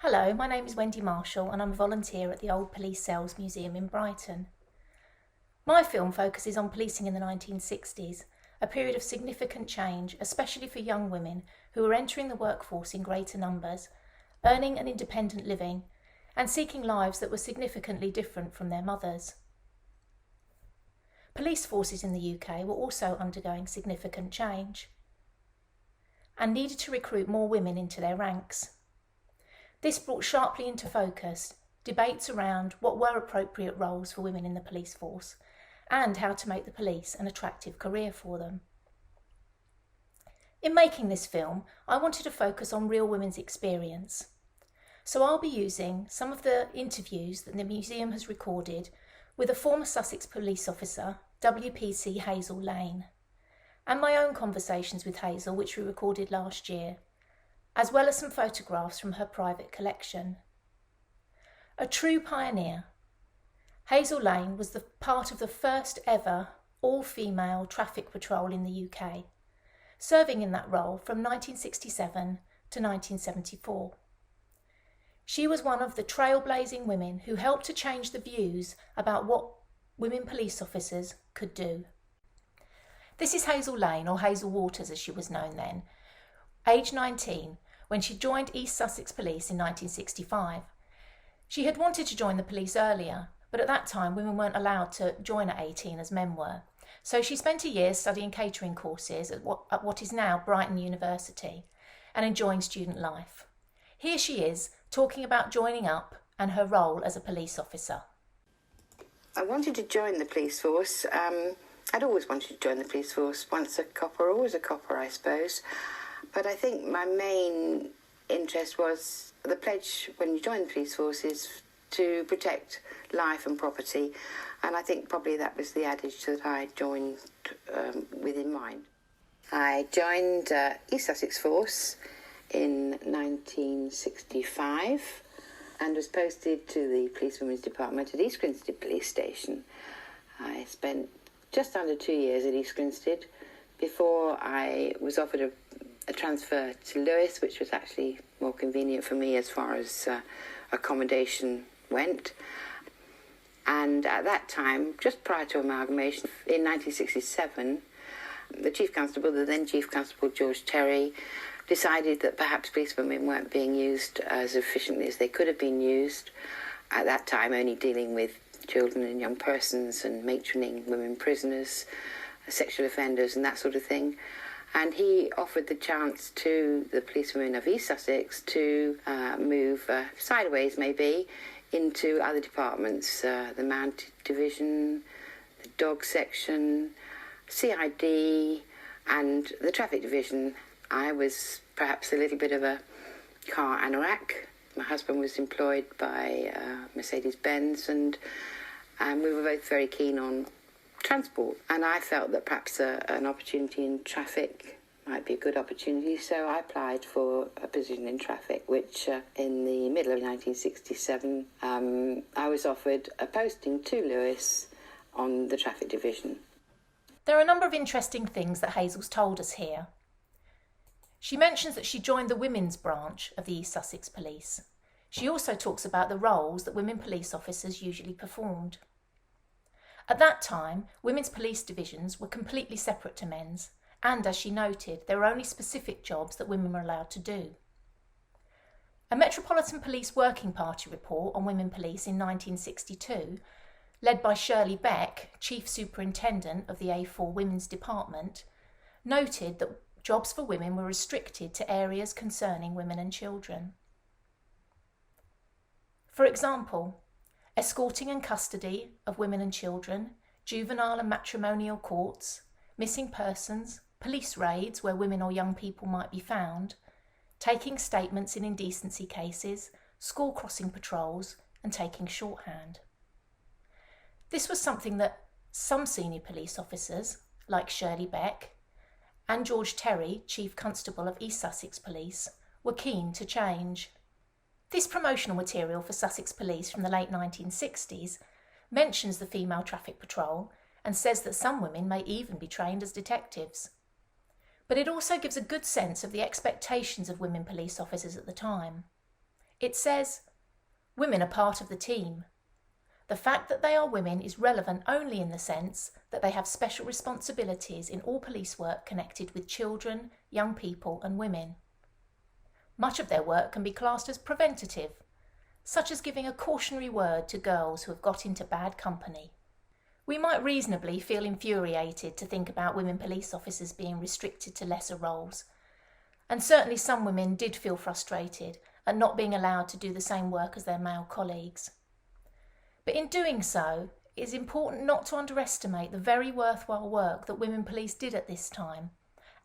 Hello, my name is Wendy Marshall and I'm a volunteer at the Old Police Cells Museum in Brighton. My film focuses on policing in the 1960s, a period of significant change, especially for young women who were entering the workforce in greater numbers, earning an independent living, and seeking lives that were significantly different from their mothers. Police forces in the UK were also undergoing significant change and needed to recruit more women into their ranks. This brought sharply into focus debates around what were appropriate roles for women in the police force and how to make the police an attractive career for them. In making this film, I wanted to focus on real women's experience. So I'll be using some of the interviews that the museum has recorded with a former Sussex police officer, WPC Hazel Lane, and my own conversations with Hazel, which we recorded last year, as well as some photographs from her private collection. A true pioneer, Hazel Lane was the part of the first ever all-female traffic patrol in the UK, serving in that role from 1967 to 1974. She was one of the trailblazing women who helped to change the views about what women police officers could do. This is Hazel Lane, or Hazel Waters as she was known then, aged 19, when she joined East Sussex Police in 1965. She had wanted to join the police earlier, but at that time women weren't allowed to join at 18 as men were. So she spent a year studying catering courses at what is now Brighton University and enjoying student life. Here she is, talking about joining up and her role as a police officer. I wanted to join the police force. I'd always wanted to join the police force. Once a copper, always a copper, I suppose. But I think my main interest was the pledge when you join the police force is to protect life and property. And I think probably that was the adage that I joined with in mind. I joined East Sussex Force in 1965 and was posted to the policewomen's department at East Grinstead Police Station. I spent just under 2 years at East Grinstead before I was offered a transfer to Lewes, which was actually more convenient for me as far as accommodation went. And at that time, just prior to amalgamation, in 1967, the Chief Constable, the then Chief Constable George Terry, decided that perhaps policewomen weren't being used as efficiently as they could have been used. At that time, only dealing with children and young persons and matroning women prisoners, sexual offenders and that sort of thing. And he offered the chance to the policewomen of East Sussex to move sideways, maybe, into other departments, the Mounted Division, the Dog Section, CID, and the Traffic Division. I was perhaps a little bit of a car anorak. My husband was employed by Mercedes-Benz, and we were both very keen on transport. And I felt that perhaps an opportunity in traffic might be a good opportunity, so I applied for a position in traffic, which in the middle of 1967, I was offered a posting to Lewes on the Traffic Division. There are a number of interesting things that Hazel's told us here. She mentions that she joined the women's branch of the East Sussex Police. She also talks about the roles that women police officers usually performed. At that time, women's police divisions were completely separate to men's, and as she noted, there were only specific jobs that women were allowed to do. A Metropolitan Police Working Party report on women police in 1962, led by Shirley Beck, Chief Superintendent of the A4 Women's Department, noted that jobs for women were restricted to areas concerning women and children. For example, escorting and custody of women and children, juvenile and matrimonial courts, missing persons, police raids where women or young people might be found, taking statements in indecency cases, school crossing patrols, and taking shorthand. This was something that some senior police officers, like Shirley Beck, and George Terry, Chief Constable of East Sussex Police, were keen to change. This promotional material for Sussex Police from the late 1960s mentions the female traffic patrol and says that some women may even be trained as detectives. But it also gives a good sense of the expectations of women police officers at the time. It says, "Women are part of the team. The fact that they are women is relevant only in the sense that they have special responsibilities in all police work connected with children, young people and women. Much of their work can be classed as preventative, such as giving a cautionary word to girls who have got into bad company." We might reasonably feel infuriated to think about women police officers being restricted to lesser roles, and certainly some women did feel frustrated at not being allowed to do the same work as their male colleagues. But in doing so, it is important not to underestimate the very worthwhile work that women police did at this time,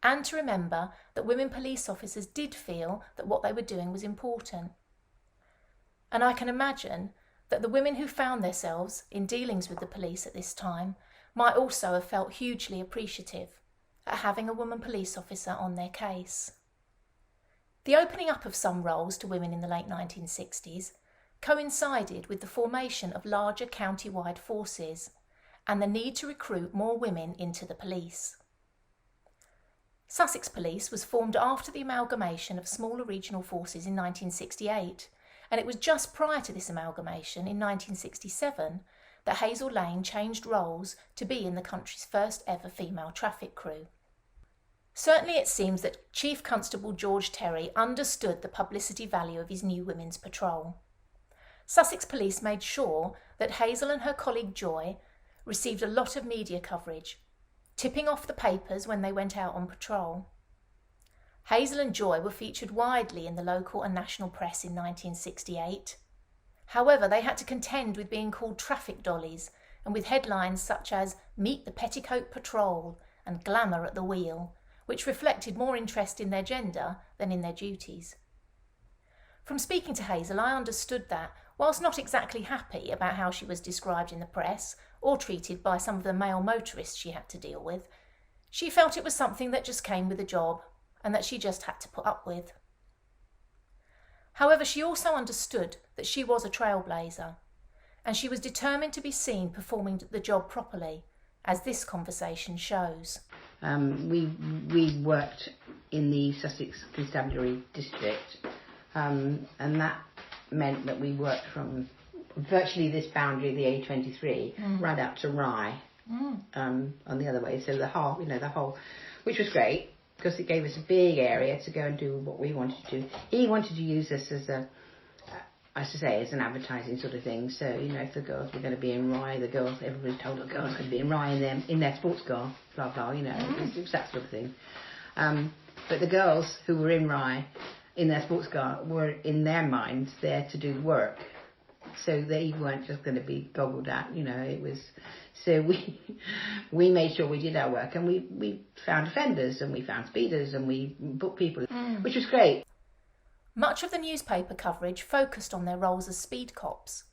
and to remember that women police officers did feel that what they were doing was important. And I can imagine that the women who found themselves in dealings with the police at this time might also have felt hugely appreciative at having a woman police officer on their case. The opening up of some roles to women in the late 1960s coincided with the formation of larger county-wide forces and the need to recruit more women into the police. Sussex Police was formed after the amalgamation of smaller regional forces in 1968, and it was just prior to this amalgamation in 1967 that Hazel Lane changed roles to be in the country's first ever female traffic crew. Certainly it seems that Chief Constable George Terry understood the publicity value of his new women's patrol. Sussex Police made sure that Hazel and her colleague Joy received a lot of media coverage, tipping off the papers when they went out on patrol. Hazel and Joy were featured widely in the local and national press in 1968. However, they had to contend with being called traffic dollies and with headlines such as "Meet the Petticoat Patrol" and "Glamour at the Wheel," which reflected more interest in their gender than in their duties. From speaking to Hazel, I understood that, whilst not exactly happy about how she was described in the press or treated by some of the male motorists she had to deal with, she felt it was something that just came with the job and that she just had to put up with. However, she also understood that she was a trailblazer, and she was determined to be seen performing the job properly, as this conversation shows. We worked in the Sussex Constabulary District, and that meant that we worked from virtually this boundary, the A23, right out to Rye, on the other way. So the whole, which was great, because it gave us a big area to go and do what we wanted to do. He wanted to use us as as an advertising sort of thing. So, if the girls were going to be in Rye, everybody told the girls could be in Rye in their sports car, blah, blah, it was that sort of thing. But the girls who were in Rye in their sports car were, in their minds, there to do work. So they weren't just going to be goggled at, it was... So we made sure we did our work, and we found offenders, and we found speeders, and we booked people, which was great. Much of the newspaper coverage focused on their roles as speed cops,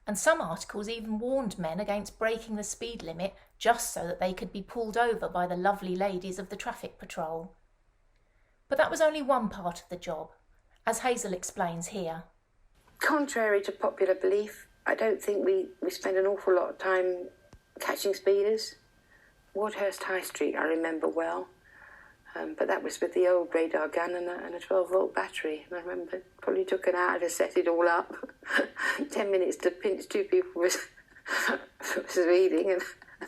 and some articles even warned men against breaking the speed limit just so that they could be pulled over by the lovely ladies of the traffic patrol. But that was only one part of the job, as Hazel explains here. Contrary to popular belief, I don't think we spend an awful lot of time catching speeders. Wadhurst High Street I remember well, but that was with the old radar gun and a 12-volt battery. And I remember it probably took an hour to set it all up, 10 minutes to pinch two people was speeding,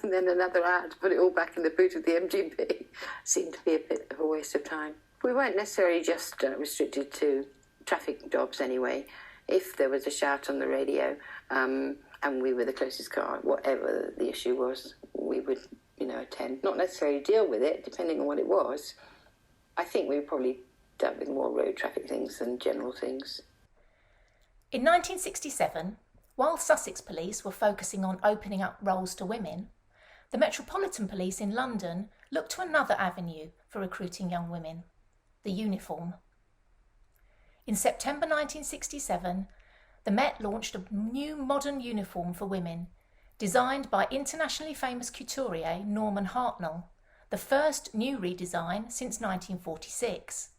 and then another hour to put it all back in the boot of the MGB. Seemed to be a bit of a waste of time. We weren't necessarily just restricted to traffic jobs anyway. If there was a shout on the radio, and we were the closest car, whatever the issue was, we would, attend. Not necessarily deal with it, depending on what it was. I think we probably dealt with more road traffic things than general things. In 1967, while Sussex Police were focusing on opening up roles to women, the Metropolitan Police in London looked to another avenue for recruiting young women: the uniform. In September 1967, the Met launched a new modern uniform for women, designed by internationally famous couturier Norman Hartnell, the first new redesign since 1946.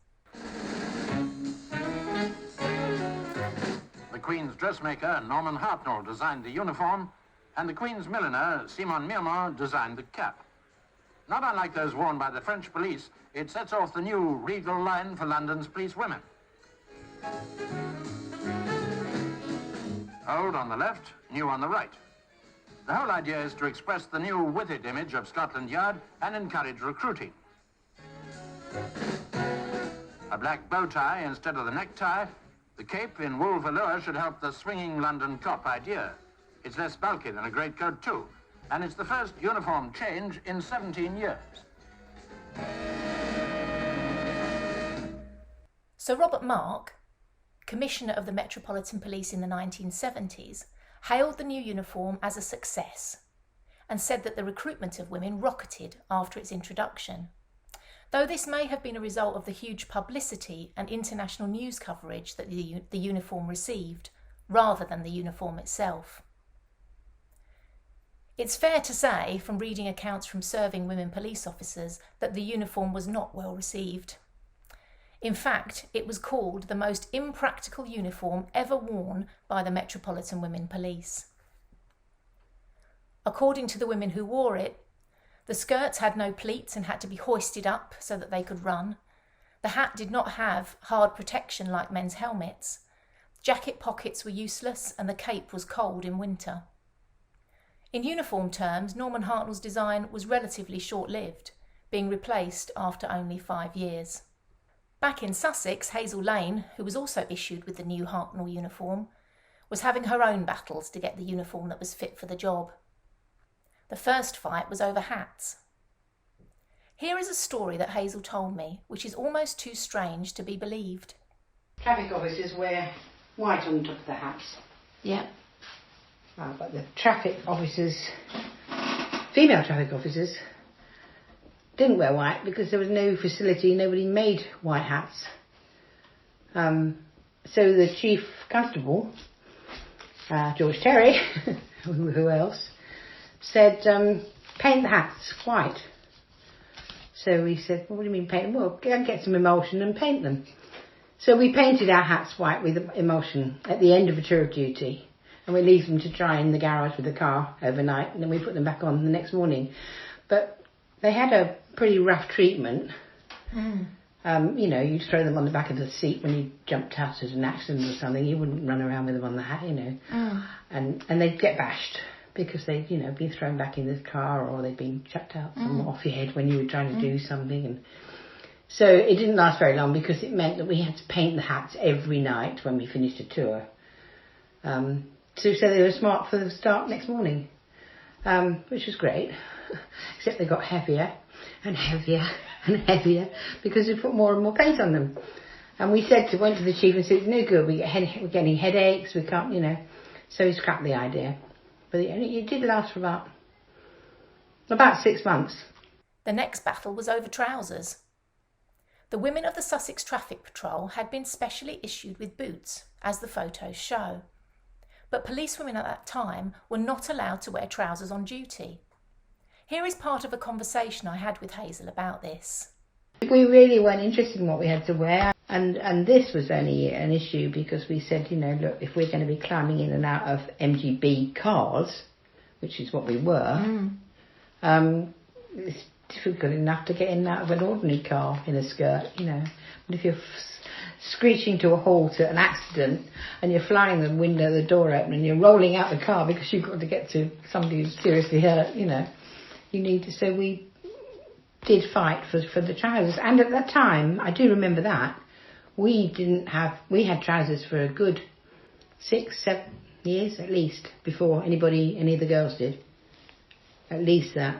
The Queen's dressmaker, Norman Hartnell, designed the uniform, and the Queen's milliner, Simon Mirmont, designed the cap. Not unlike those worn by the French police, it sets off the new regal line for London's police women. Old on the left, new on the right. The whole idea is to express the new with-it image of Scotland Yard and encourage recruiting. A black bow tie instead of the necktie. The cape in wool velour should help the swinging London cop idea. It's less bulky than a greatcoat too, and it's the first uniform change in 17 years. Sir Robert Mark, Commissioner of the Metropolitan Police in the 1970s, hailed the new uniform as a success and said that the recruitment of women rocketed after its introduction, though this may have been a result of the huge publicity and international news coverage that the uniform received, rather than the uniform itself. It's fair to say, from reading accounts from serving women police officers, that the uniform was not well received. In fact, it was called the most impractical uniform ever worn by the Metropolitan Women Police. According to the women who wore it, the skirts had no pleats and had to be hoisted up so that they could run. The hat did not have hard protection like men's helmets. Jacket pockets were useless and the cape was cold in winter. In uniform terms, Norman Hartnell's design was relatively short-lived, being replaced after only 5 years. Back in Sussex, Hazel Lane, who was also issued with the new Hartnell uniform, was having her own battles to get the uniform that was fit for the job. The first fight was over hats. Here is a story that Hazel told me, which is almost too strange to be believed. Traffic officers wear white on top of the hats. Yeah. But the traffic officers, female traffic officers, didn't wear white because there was no facility, nobody made white hats. So the chief constable, George Terry, who else, said, paint the hats white. So we said, well, what do you mean paint them? Well, get some emulsion and paint them. So we painted our hats white with emulsion at the end of a tour of duty. And we leave them to dry in the garage with the car overnight, and then we put them back on the next morning. But they had a pretty rough treatment. You'd throw them on the back of the seat when you jumped out at an accident or something. You wouldn't run around with them on the hat, And they'd get bashed because they'd, been thrown back in the car, or they'd been chucked out somewhat off your head when you were trying to do something. And so it didn't last very long because it meant that we had to paint the hats every night when we finished a tour. So they were smart for the start next morning, which was great, except they got heavier and heavier and heavier because we put more and more paint on them. And we went to the chief and said, it's no good, we're getting headaches, we can't, So he scrapped the idea. But it did last for about 6 months. The next battle was over trousers. The women of the Sussex Traffic Patrol had been specially issued with boots, as the photos show. But policewomen at that time were not allowed to wear trousers on duty. Here is part of a conversation I had with Hazel about this. We really weren't interested in what we had to wear, and this was only an issue because we said, look, if we're going to be climbing in and out of MGB cars, which is what we were, it's difficult enough to get in and out of an ordinary car in a skirt, But if you're screeching to a halt at an accident and you're flying the window, the door open, and you're rolling out the car because you've got to get to somebody who's seriously hurt, you need to. So we did fight for the trousers, and at that time, I do remember that we had trousers for a good 6-7 years at least before any of the girls did. At least that.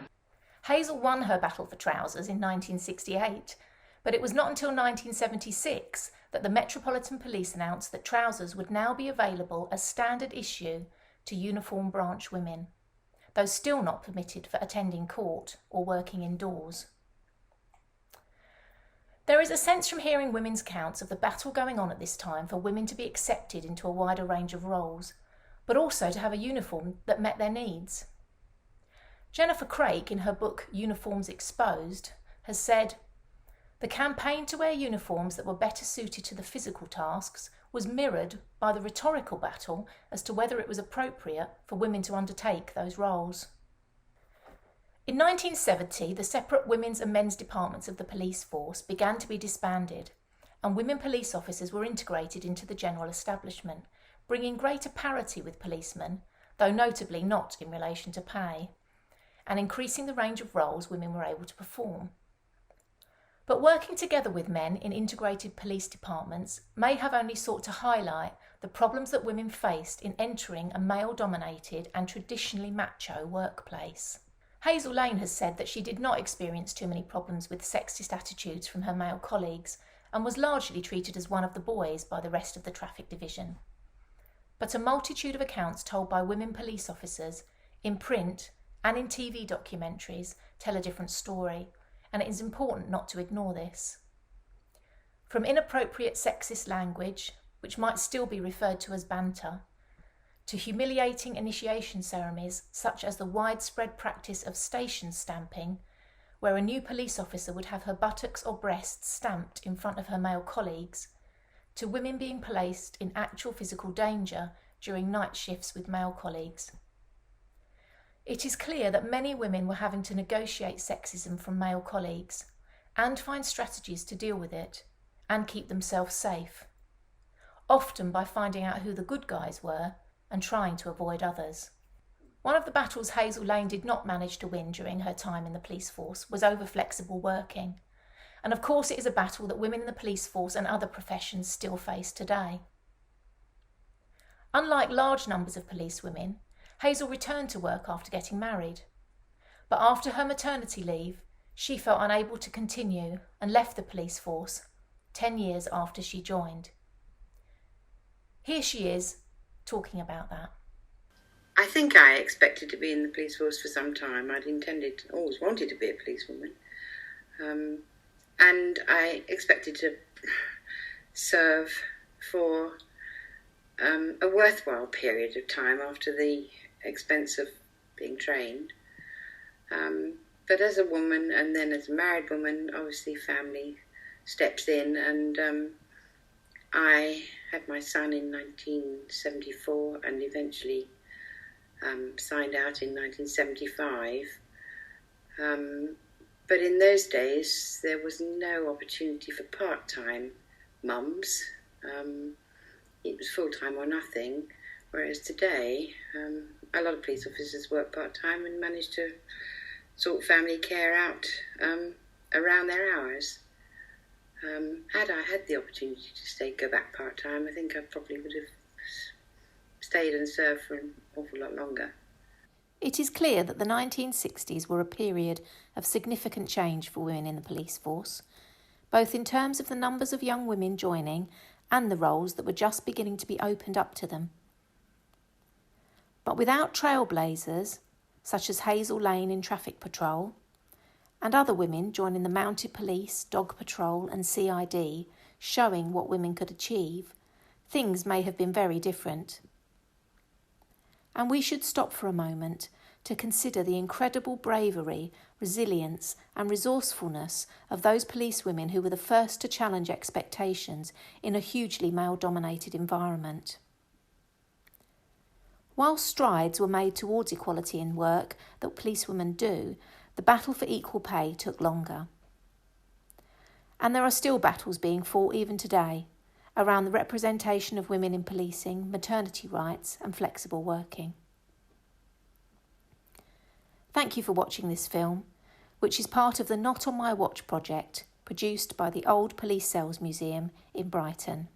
Hazel won her battle for trousers in 1968, but it was not until 1976 that the Metropolitan Police announced that trousers would now be available as standard issue to uniform branch women, though still not permitted for attending court or working indoors. There is a sense from hearing women's accounts of the battle going on at this time for women to be accepted into a wider range of roles, but also to have a uniform that met their needs. Jennifer Craik, in her book Uniforms Exposed, has said, "The campaign to wear uniforms that were better suited to the physical tasks was mirrored by the rhetorical battle as to whether it was appropriate for women to undertake those roles." In 1970, the separate women's and men's departments of the police force began to be disbanded, and women police officers were integrated into the general establishment, bringing greater parity with policemen, though notably not in relation to pay, and increasing the range of roles women were able to perform. But working together with men in integrated police departments may have only sought to highlight the problems that women faced in entering a male-dominated and traditionally macho workplace. Hazel Lane has said that she did not experience too many problems with sexist attitudes from her male colleagues and was largely treated as one of the boys by the rest of the traffic division. But a multitude of accounts told by women police officers in print and in TV documentaries tell a different story, and it is important not to ignore this. From inappropriate sexist language, which might still be referred to as banter, to humiliating initiation ceremonies such as the widespread practice of station stamping, where a new police officer would have her buttocks or breasts stamped in front of her male colleagues, to women being placed in actual physical danger during night shifts with male colleagues. It is clear that many women were having to negotiate sexism from male colleagues and find strategies to deal with it and keep themselves safe, often by finding out who the good guys were and trying to avoid others. One of the battles Hazel Lane did not manage to win during her time in the police force was over flexible working. And of course it is a battle that women in the police force and other professions still face today. Unlike large numbers of police women, Hazel returned to work after getting married. But after her maternity leave, she felt unable to continue and left the police force 10 years after she joined. Here she is, talking about that. I think I expected to be in the police force for some time. Always wanted to be a policewoman. And I expected to serve for a worthwhile period of time after the expense of being trained. But as a woman, and then as a married woman, obviously family steps in, and I had my son in 1974 and eventually signed out in 1975. But in those days, there was no opportunity for part-time mums. It was full-time or nothing, whereas today, a lot of police officers work part-time and manage to sort family care out around their hours. Had I had the opportunity to go back part-time, I think I probably would have stayed and served for an awful lot longer. It is clear that the 1960s were a period of significant change for women in the police force, both in terms of the numbers of young women joining and the roles that were just beginning to be opened up to them. But without trailblazers, such as Hazel Lane in traffic patrol, and other women joining the mounted police, dog patrol and CID, showing what women could achieve, things may have been very different. And we should stop for a moment to consider the incredible bravery, resilience and resourcefulness of those policewomen who were the first to challenge expectations in a hugely male-dominated environment. While strides were made towards equality in work that policewomen do, the battle for equal pay took longer. And there are still battles being fought even today around the representation of women in policing, maternity rights and flexible working. Thank you for watching this film, which is part of the Not On My Watch project produced by the Old Police Cells Museum in Brighton.